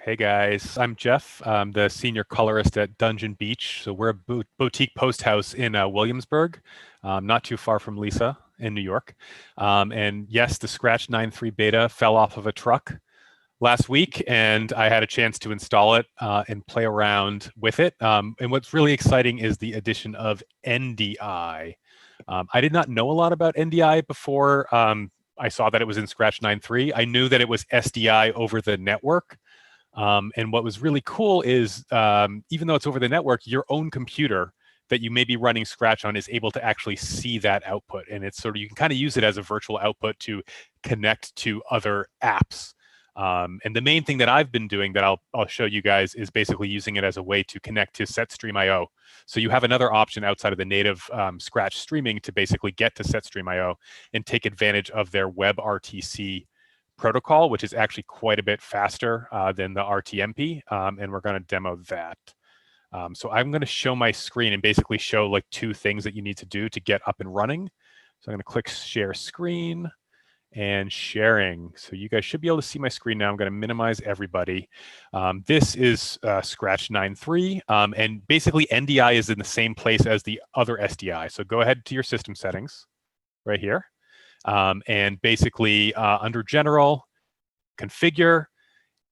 Hey guys, I'm Jeff. I'm the senior colorist at Dungeon Beach. So we're a boutique post house in Williamsburg, not too far from Lisa in New York. And yes, the Scratch 9.3 beta fell off of a truck last week, and I had a chance to install it and play around with it. And what's really exciting is the addition of NDI. I did not know a lot about NDI before I saw that it was in Scratch 9.3. I knew that it was SDI over the network. And what was really cool is even though it's over the network, your own computer that you may be running Scratch on is able to actually see that output. And it's sort of, you can kind of use it as a virtual output to connect to other apps. And the main thing that I've been doing that I'll show you guys is basically using it as a way to connect to SetStream.io. So you have another option outside of the native Scratch streaming to basically get to SetStream.io and take advantage of their WebRTC protocol, which is actually quite a bit faster than the RTMP, and we're going to demo that. So I'm going to show my screen and basically show like two things that you need to do to get up and running. So I'm going to click share screen and sharing. So you guys should be able to see my screen now. I'm going to minimize everybody. This is Scratch 9.3, and basically NDI is in the same place as the other SDI. So go ahead to your system settings right here. And basically under general, configure,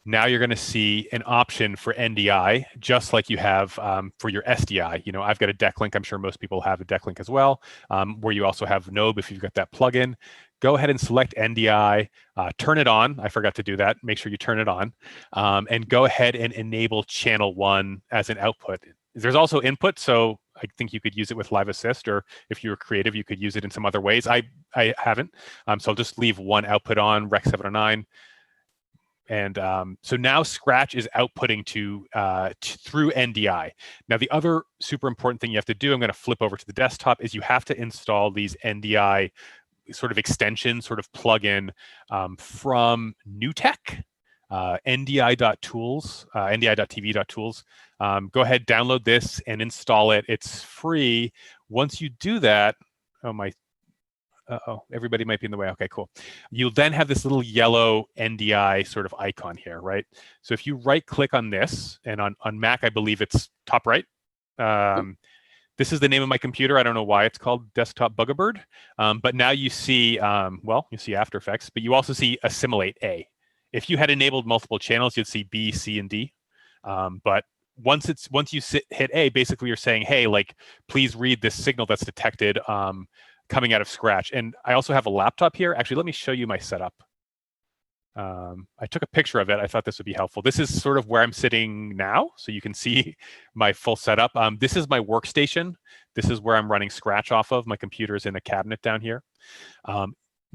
now you're going to see an option for NDI, just like you have for your SDI. You know, I've got a deck link. I'm sure most people have a deck link as well, where you also have Nobe if you've got that plugin. Go ahead and select NDI, turn it on. I forgot to do that. Make sure you turn it on, and go ahead and enable channel 1 as an output. There's also input, so I think you could use it with Live Assist, or if you were creative, you could use it in some other ways. I haven't, so I'll just leave one output on, Rec 709. And so now Scratch is outputting to through NDI. Now, the other super important thing you have to do, I'm going to flip over to the desktop, is you have to install these NDI sort of extensions, sort of plugin from NewTek. NDI.tools, NDI.tv.tools. Go ahead, download this and install it. It's free. Once you do that, everybody might be in the way. Okay, cool. You'll then have this little yellow NDI sort of icon here, right? So if you right click on this, and on Mac, I believe it's top right. This is the name of my computer. I don't know why it's called Desktop Bugabird, but now you see, well, you see After Effects, but you also see Assimilate A. If you had enabled multiple channels, you'd see B, C, and D. But once you hit A, basically you're saying, hey, like, please read this signal that's detected coming out of Scratch. And I also have a laptop here. Actually, let me show you my setup. I took a picture of it. I thought this would be helpful. This is sort of where I'm sitting now, so you can see my full setup. This is my workstation. This is where I'm running Scratch off of. My computer is in a cabinet down here.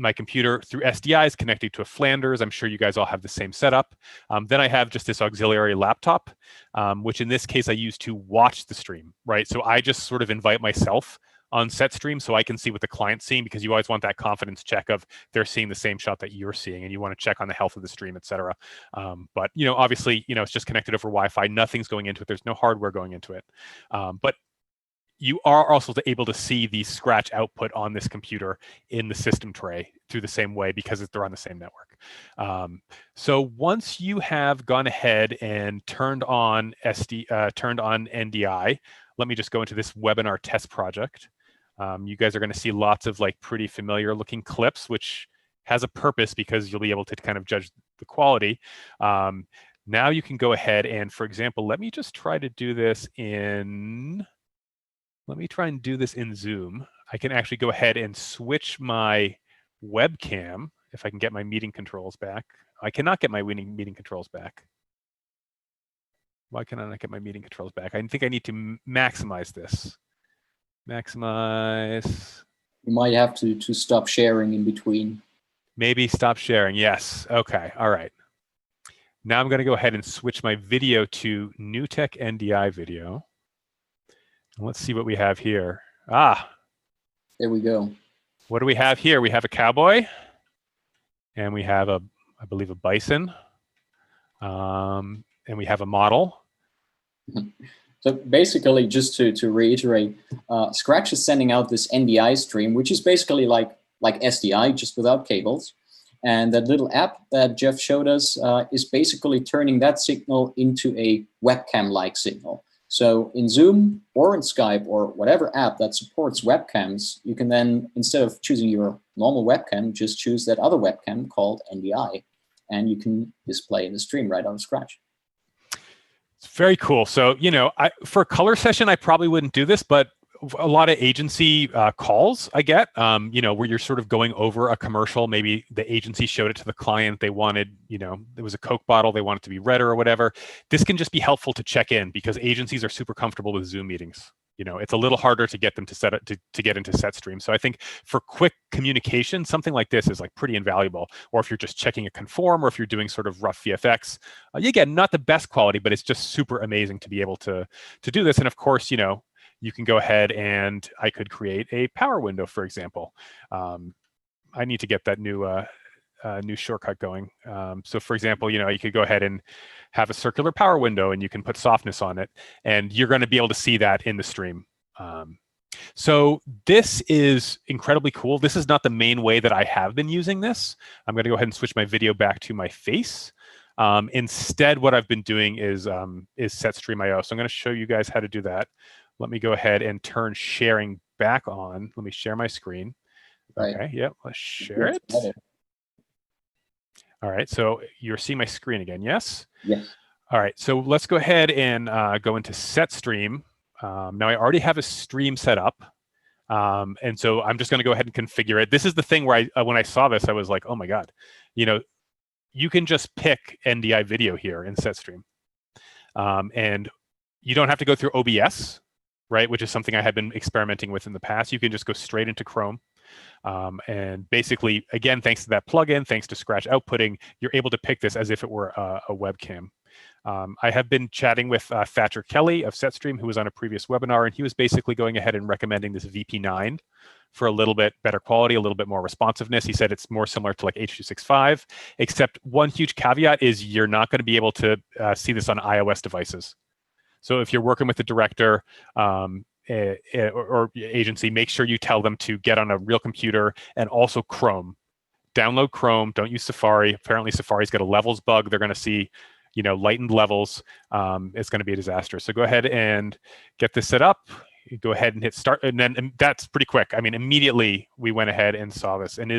My computer through SDI is connected to a Flanders. I'm sure you guys all have the same setup. Then I have just this auxiliary laptop, which in this case I use to watch the stream, right? So I just sort of invite myself on SetStream so I can see what the client's seeing, because you always want that confidence check of they're seeing the same shot that you're seeing, and you want to check on the health of the stream, et cetera. But, you know, obviously, you know, it's just connected over Wi-Fi. Nothing's going into it. There's no hardware going into it. But you are also able to see the Scratch output on this computer in the system tray through the same way, because they're on the same network. So once you have gone ahead and turned on NDI, let me just go into this webinar test project. You guys are going to see lots of like pretty familiar looking clips, which has a purpose because you'll be able to kind of judge the quality. Now you can go ahead and, for example, let me just try to do this in... Let me try and do this in Zoom. I can actually go ahead and switch my webcam if I can get my meeting controls back. I cannot get my meeting controls back. Why can I not get my meeting controls back? I think I need to maximize this. Maximize. You might have to stop sharing in between. Maybe stop sharing. Yes. Okay. All right. Now I'm going to go ahead and switch my video to NewTek NDI video. Let's see what we have here. Ah, there we go. What do we have here? We have a cowboy, and we have I believe, a bison, and we have a model. So basically, just to reiterate, Scratch is sending out this NDI stream, which is basically like SDI, just without cables. And that little app that Jeff showed us is basically turning that signal into a webcam-like signal. So in Zoom or in Skype or whatever app that supports webcams, you can then, instead of choosing your normal webcam, just choose that other webcam called NDI, and you can display in the stream right out of scratch. It's very cool. So, you know, for a color session, I probably wouldn't do this, but a lot of agency calls I get, you know, where you're sort of going over a commercial. Maybe the agency showed it to the client. They wanted, you know, there was a Coke bottle. They want it to be redder or whatever. This can just be helpful to check in because agencies are super comfortable with Zoom meetings. You know, it's a little harder to get them to set it to get into SetStream. So I think for quick communication, something like this is like pretty invaluable. Or if you're just checking a conform, or if you're doing sort of rough VFX, again, not the best quality, but it's just super amazing to be able to do this. And of course, you know, you can go ahead and I could create a power window, for example. I need to get that new shortcut going. So for example, you know, you could go ahead and have a circular power window and you can put softness on it and you're going to be able to see that in the stream. So this is incredibly cool. This is not the main way that I have been using this. I'm going to go ahead and switch my video back to my face. Instead, what I've been doing is SetStream.io. So I'm going to show you guys how to do that. Let me go ahead and turn sharing back on. Let me share my screen. Right. Okay, yep, let's share it. All right, so you're seeing my screen again, yes? Yes. All right, so let's go ahead and go into SetStream. Now I already have a stream set up. And so I'm just gonna go ahead and configure it. This is the thing where when I saw this, I was like, oh my God, you know, you can just pick NDI video here in SetStream. And you don't have to go through OBS, right? Which is something I had been experimenting with in the past. You can just go straight into Chrome. And basically, again, thanks to that plugin, thanks to Scratch outputting, you're able to pick this as if it were a webcam. I have been chatting with Thatcher Kelly of SetStream, who was on a previous webinar, and he was basically going ahead and recommending this VP9 for a little bit better quality, a little bit more responsiveness. He said it's more similar to like H.265, except one huge caveat is you're not going to be able to see this on iOS devices. So if you're working with the director or agency, make sure you tell them to get on a real computer and also Chrome. Download Chrome, don't use Safari. Apparently Safari's got a levels bug. They're going to see, you know, lightened levels. It's going to be a disaster. So go ahead and get this set up. You go ahead and hit start, and that's pretty quick. I mean, immediately we went ahead and saw this. And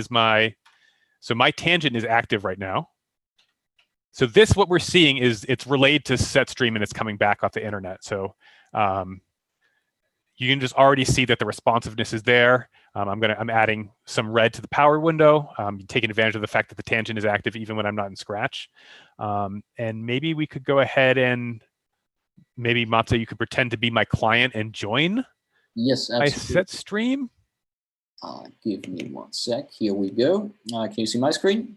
so my tangent is active right now. So this, what we're seeing is it's relayed to SetStream and it's coming back off the internet. So you can just already see that the responsiveness is there. I'm adding some red to the power window, taking advantage of the fact that the tangent is active even when I'm not in Scratch. And maybe we could go ahead and maybe Matze, you could pretend to be my client and join. Yes, absolutely. My SetStream. Give me 1 sec. Here we go. Can you see my screen?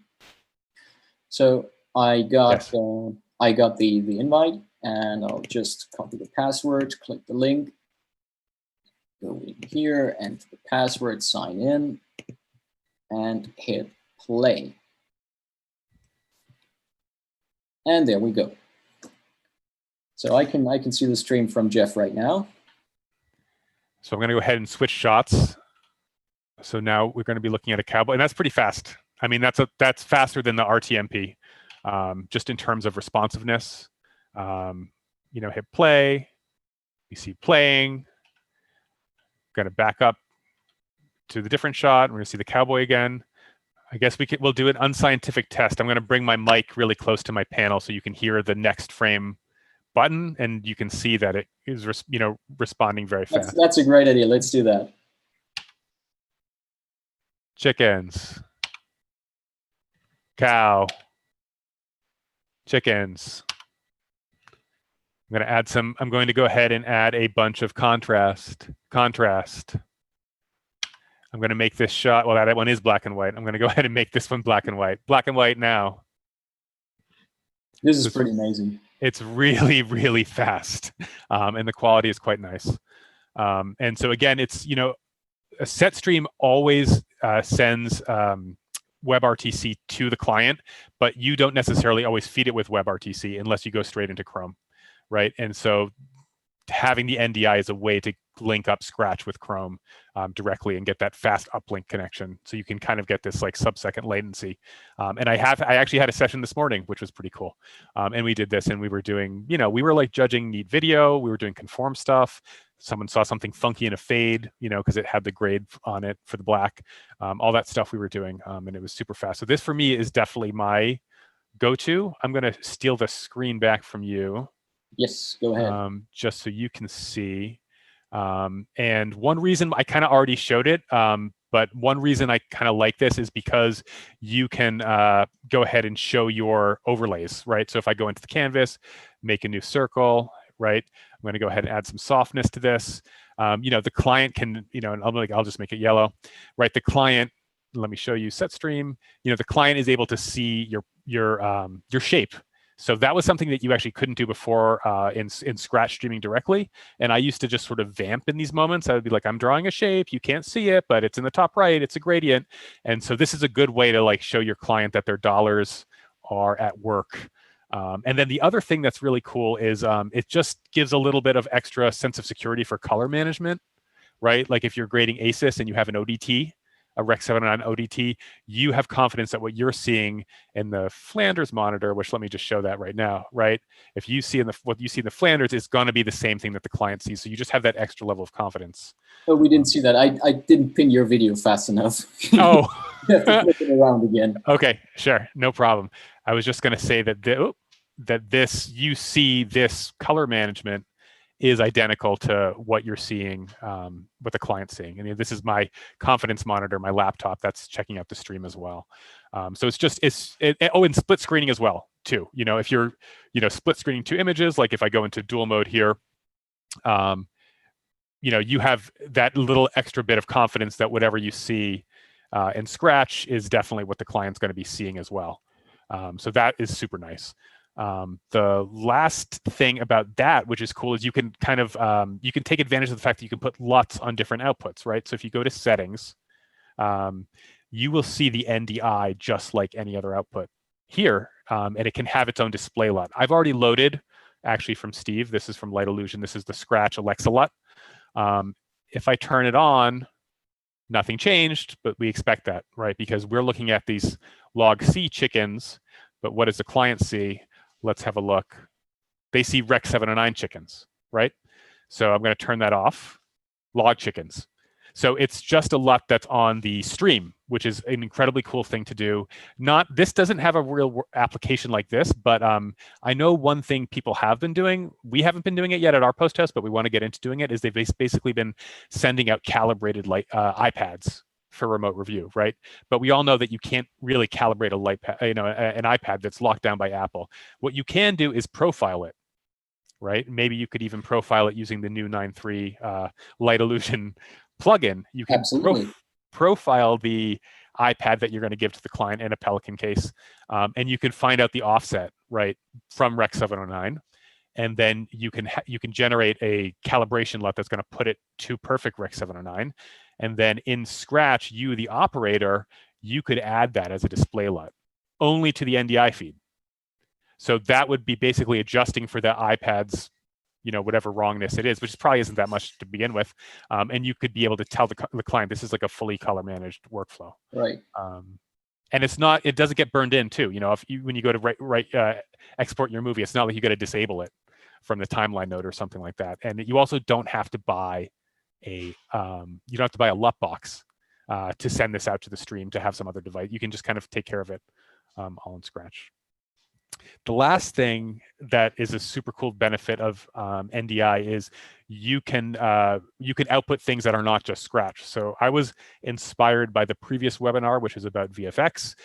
So I got the invite, and I'll just copy the password, click the link, go in here, enter the password, sign in, and hit play. And there we go. So I can see the stream from Jeff right now. So I'm going to go ahead and switch shots. So now we're going to be looking at a cowboy, and that's pretty fast. I mean, that's faster than the RTMP, just in terms of responsiveness. You know, hit play. You see playing. Going to back up to the different shot. We're going to see the cowboy again. I guess we'll do an unscientific test. I'm going to bring my mic really close to my panel so you can hear the next frame button, and you can see that it is, you know, responding very fast. That's a great idea. Let's do that. Chickens. Cow. Chickens. I'm going to go ahead and add a bunch of contrast. I'm going to make this shot, well, that one is black and white. I'm going to go ahead and make this one black and white. Black and white now. This is pretty amazing. It's really, really fast. And the quality is quite nice. And so again, it's, you know, a SetStream always sends WebRTC to the client, but you don't necessarily always feed it with WebRTC unless you go straight into Chrome, right? And so having the NDI is a way to link up Scratch with Chrome directly and get that fast uplink connection. So you can kind of get this like sub-second latency. And I actually had a session this morning, which was pretty cool. And we did this, and we were doing, we were like judging neat video. We were doing conform stuff. Someone saw something funky in a fade, because it had the grade on it for the black. All that stuff we were doing, and it was super fast. So this for me is definitely my go-to. I'm going to steal the screen back from you. Yes, go ahead. Just so you can see. And one reason I kind of already showed it, but one reason I kind of like this is because you can go ahead and show your overlays, right? So if I go into the canvas, make a new circle, right? I'm going to go ahead and add some softness to this. The client can, and I'll just make it yellow, right? The client, let me show you set stream. The client is able to see your shape. So that was something that you actually couldn't do before in Scratch streaming directly. And I used to just sort of vamp in these moments. I would be like, I'm drawing a shape. You can't see it, but it's in the top right. It's a gradient. And so this is a good way to like show your client that their dollars are at work. And then the other thing that's really cool is it just gives a little bit of extra sense of security for color management, right? Like if you're grading ASIS and you have an ODT, a Rec 709 ODT, you have confidence that what you're seeing in the Flanders monitor, which let me just show that right now, right? If you see what you see in the Flanders is going to be the same thing that the client sees. So you just have that extra level of confidence. Oh, we didn't see that. I didn't pin your video fast enough. Oh. You have to flip it around again. Okay, sure, no problem. I was just going to say that you see this color management is identical to what you're seeing, what the client's seeing. And this is my confidence monitor, my laptop that's checking out the stream as well. So and split screening as well too. If you're, split screening two images, like if I go into dual mode here, you have that little extra bit of confidence that whatever you see in Scratch is definitely what the client's going to be seeing as well. So that is super nice. The last thing about that, which is cool, is you can kind of you can take advantage of the fact that you can put LUTs on different outputs, right? So if you go to settings, you will see the NDI just like any other output here, and it can have its own display LUT. I've already loaded, actually from Steve, this is from Light Illusion, this is the Scratch Alexa LUT. If I turn it on, nothing changed, but we expect that, right? Because we're looking at these log C chickens, but what does the client see? Let's have a look. They see Rec 709 chickens, right? So I'm going to turn that off. Log chickens. So it's just a LUT that's on the stream, which is an incredibly cool thing to do. This doesn't have a real application like this, but I know one thing people have been doing. We haven't been doing it yet at our post house, but we want to get into doing it. Is they've basically been sending out calibrated iPads for remote review, right? But we all know that you can't really calibrate an iPad that's locked down by Apple. What you can do is profile it, right? Maybe you could even profile it using the new 9.3 Light Illusion plugin. You can profile the iPad that you're going to give to the client in a Pelican case, and you can find out the offset, right, from Rec 709. And then you can generate a calibration LUT that's going to put it to perfect Rec 709. And then in Scratch, you, the operator, you could add that as a display LUT only to the NDI feed. So that would be basically adjusting for the iPad's, whatever wrongness it is, which probably isn't that much to begin with. And you could be able to tell the client this is like a fully color managed workflow. Right. And it doesn't get burned in too. When you go to export your movie, it's not like you got to disable it from the timeline node or something like that. And you also don't have to buy a LUT box to send this out to the stream to have some other device. You can just kind of take care of it all in Scratch. The last thing that is a super cool benefit of NDI is you can output things that are not just Scratch. So I was inspired by the previous webinar, which is about VFX,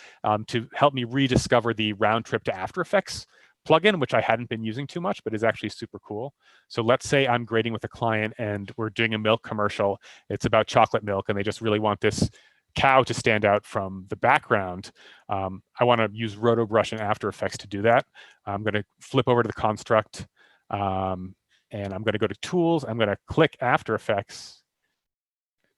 to help me rediscover the round trip to After Effects plugin, which I hadn't been using too much, but is actually super cool. So let's say I'm grading with a client and we're doing a milk commercial. It's about chocolate milk, and they just really want this cow to stand out from the background. I want to use RotoBrush and After Effects to do that. I'm going to flip over to the construct, and I'm going to go to Tools. I'm going to click After Effects.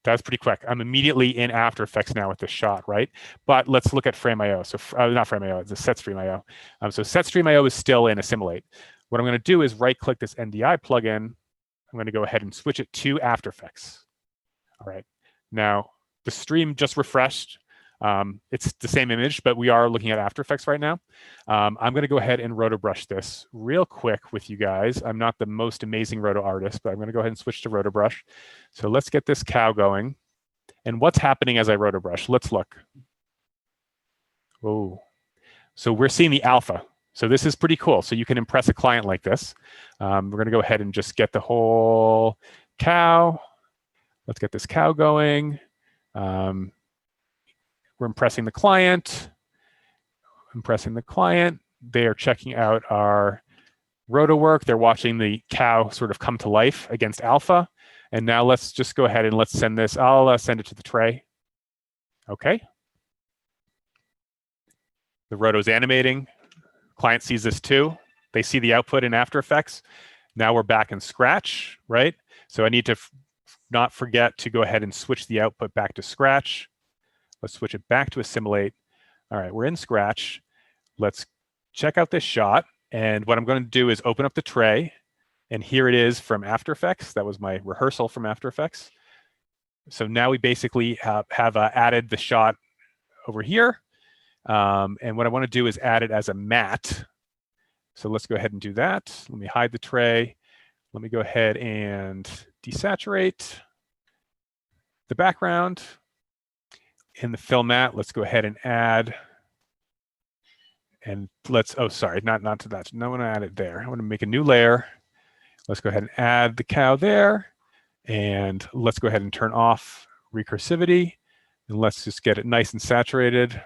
That's pretty quick. I'm immediately in After Effects now with this shot, right? But let's look at Frame.io. So not Frame.io, it's a SetStream.io. So SetStream.io is still in Assimilate. What I'm going to do is right-click this NDI plugin. I'm going to go ahead and switch it to After Effects. All right. Now, the stream just refreshed. It's the same image, but we are looking at After Effects right now. I'm going to go ahead and roto brush this real quick with you guys. I'm not the most amazing roto artist, but I'm going to go ahead and switch to roto brush. So let's get this cow going. And what's happening as I roto brush? Let's look. Oh, so we're seeing the alpha. So this is pretty cool. So you can impress a client like this. We're going to go ahead and just get the whole cow. Let's get this cow going. We're impressing the client. They are checking out our roto work. They're watching the cow sort of come to life against alpha. And now let's just go ahead and let's send this. I'll send it to the tray. Okay. The roto's animating. Client sees this too. They see the output in After Effects. Now we're back in Scratch, right? So I need to not forget to go ahead and switch the output back to Scratch. Let's switch it back to Assimilate. All right, we're in Scratch. Let's check out this shot. And what I'm going to do is open up the tray. And here it is from After Effects. That was my rehearsal from After Effects. So now we basically have added the shot over here. And what I want to do is add it as a matte. So let's go ahead and do that. Let me hide the tray. Let me go ahead and desaturate the background. In the fill matte, let's go ahead and add. And let's, oh, sorry, not to that. No, I want to add it there. I want to make a new layer. Let's go ahead and add the cow there. And let's go ahead and turn off recursivity. And let's just get it nice and saturated.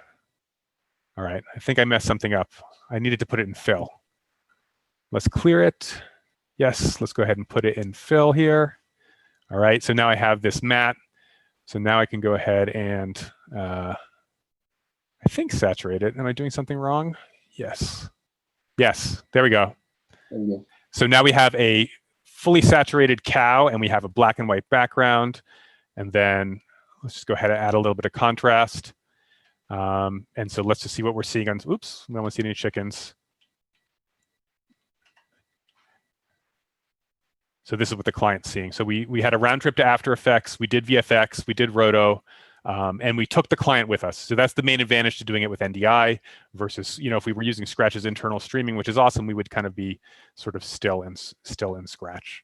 All right, I think I messed something up. I needed to put it in fill. Let's clear it. Yes, let's go ahead and put it in fill here. All right, so now I have this matte. So now I can go ahead and, I think, saturate it. Am I doing something wrong? Yes. Yes, there we go. There we go. So now we have a fully saturated cow and we have a black and white background. And then let's just go ahead and add a little bit of contrast. And so let's just see what we're seeing on, oops, we don't want to see any chickens. So this is what the client's seeing. So we had a round trip to After Effects, we did VFX, we did roto, and we took the client with us. So that's the main advantage to doing it with NDI versus, you know, if we were using Scratch's internal streaming, which is awesome, we would kind of be sort of still in Scratch.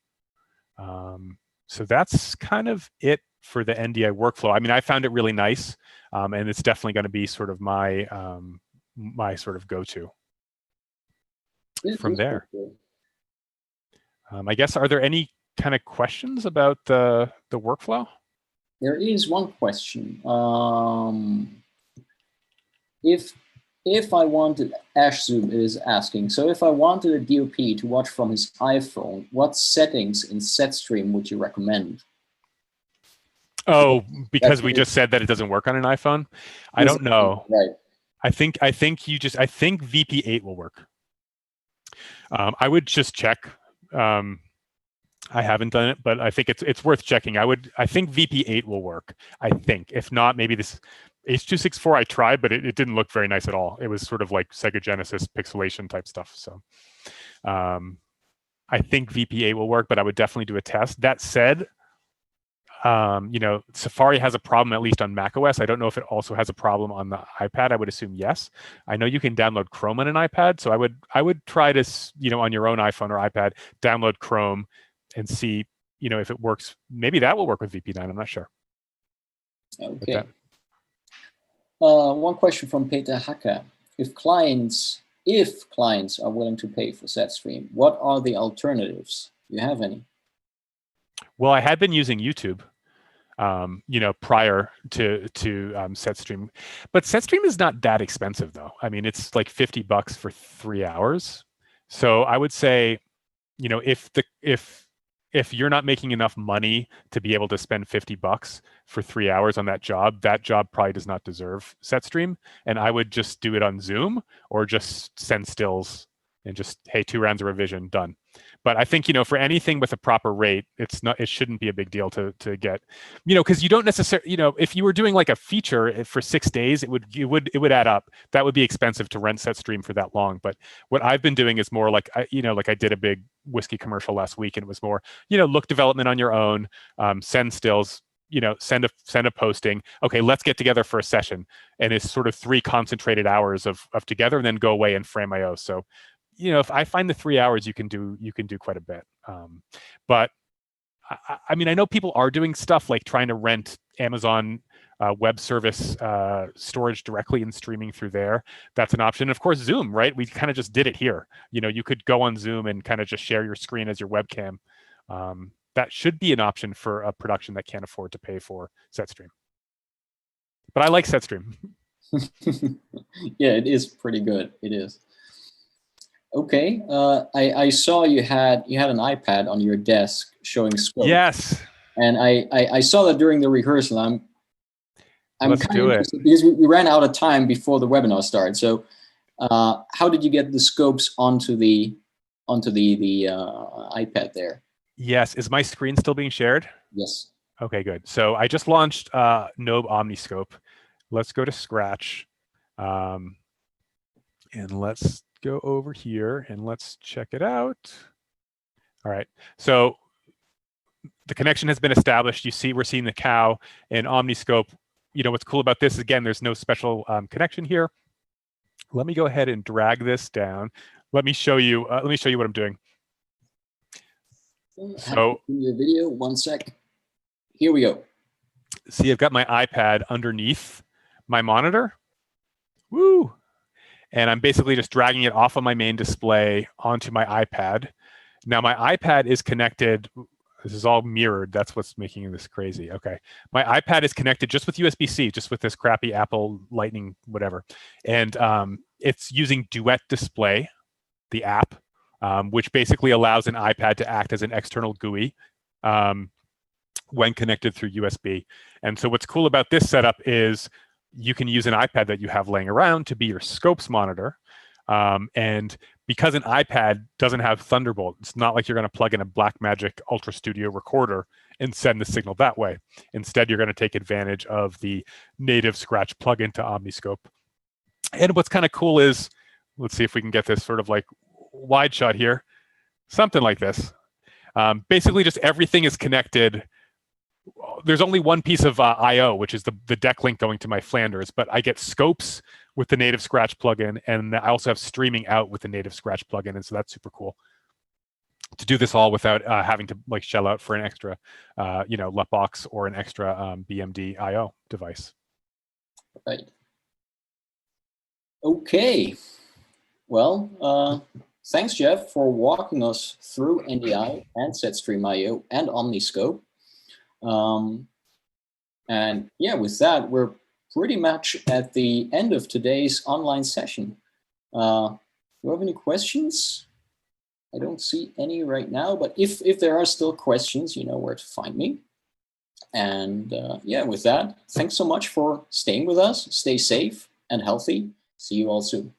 So that's kind of it for the NDI workflow. I mean, I found it really nice, and it's definitely going to be sort of my my sort of go-to from there. I guess, are there any kind of questions about the workflow? There is one question. If I wanted, Ashzoom is asking, so if I wanted a DOP to watch from his iPhone, what settings in SetStream would you recommend? Oh, because we just said that it doesn't work on an iPhone? I don't know. Right. I think VP8 will work. I would just check. I haven't done it, but I think it's worth checking. I think VP8 will work. I think. If not, maybe this H.264 I tried, but it didn't look very nice at all. It was sort of like Sega Genesis pixelation type stuff. So I think VP8 will work, but I would definitely do a test. That said, you know, Safari has a problem, at least on macOS. I don't know if it also has a problem on the iPad. I would assume yes. I know you can download Chrome on an iPad, so I would try to, you know, on your own iPhone or iPad, download Chrome and see, you know, if it works. Maybe that will work with VP9. I'm not sure. Okay. One question from Peter Hacker: If clients are willing to pay for SetStream, what are the alternatives? Do you have any? Well, I had been using YouTube, you know, prior to SetStream, but SetStream is not that expensive though. I mean, it's like $50 for 3 hours. So I would say, you know, if you're not making enough money to be able to spend $50 for 3 hours on that job probably does not deserve SetStream. And I would just do it on Zoom or just send stills and just, hey, 2 rounds of revision, done. But I think, for anything with a proper rate, it shouldn't be a big deal to get, because you don't necessarily, if you were doing like a feature for 6 days, it would add up. That would be expensive to rent SetStream for that long. But what I've been doing is more like, like I did a big whiskey commercial last week, and it was more, look development on your own, send stills, send a posting. Okay, let's get together for a session, and it's sort of 3 concentrated hours of together, and then go away and frame IO. So, if I find the 3 hours, you can do quite a bit. But I mean, I know people are doing stuff like trying to rent Amazon web service storage directly and streaming through there. That's an option. And of course, Zoom, right? We kind of just did it here. You could go on Zoom and kind of just share your screen as your webcam. That should be an option for a production that can't afford to pay for SetStream. But I like SetStream. Yeah, it is pretty good. It is. Okay, I saw you had an iPad on your desk showing scope. Yes. And I saw that during the rehearsal. I'm Let's kind do of it. interested because we ran out of time before the webinar started. So, how did you get the scopes onto the iPad there? Yes. Is my screen still being shared? Yes. Okay, good. So I just launched Nobe OmniScope. Let's go to Scratch. And let's go over here and let's check it out. All right. So the connection has been established. We're seeing the cow in OmniScope. What's cool about this, again, there's no special connection here. Let me go ahead and drag this down. Let me show you what I'm doing. So the video, 1 sec. Here we go. See, I've got my iPad underneath my monitor. Woo! And I'm basically just dragging it off of my main display onto my iPad. Now my iPad is connected. This is all mirrored. That's what's making this crazy. Okay. My iPad is connected just with USB-C, just with this crappy Apple Lightning, whatever. And it's using Duet Display, the app, which basically allows an iPad to act as an external GUI when connected through USB. And so what's cool about this setup is you can use an iPad that you have laying around to be your scopes monitor. And because an iPad doesn't have Thunderbolt, it's not like you're going to plug in a Blackmagic Ultra Studio recorder and send the signal that way. Instead, you're going to take advantage of the native Scratch plugin to OmniScope. And what's kind of cool is, let's see if we can get this sort of like wide shot here, something like this. Basically, just everything is connected. There's only one piece of I/O, which is the deck link going to my Flanders, but I get scopes with the native Scratch plugin, and I also have streaming out with the native Scratch plugin, and so that's super cool to do this all without having to like shell out for an extra, LutBox or an extra BMD I/O device. Right. Okay. Well, thanks, Jeff, for walking us through NDI and SetStream IO and OmniScope. And yeah, with that, we're pretty much at the end of today's online session. Do you have any questions? I don't see any right now, but if there are still questions, you know where to find me. And yeah, with that, thanks so much for staying with us. Stay safe and healthy. See you all soon.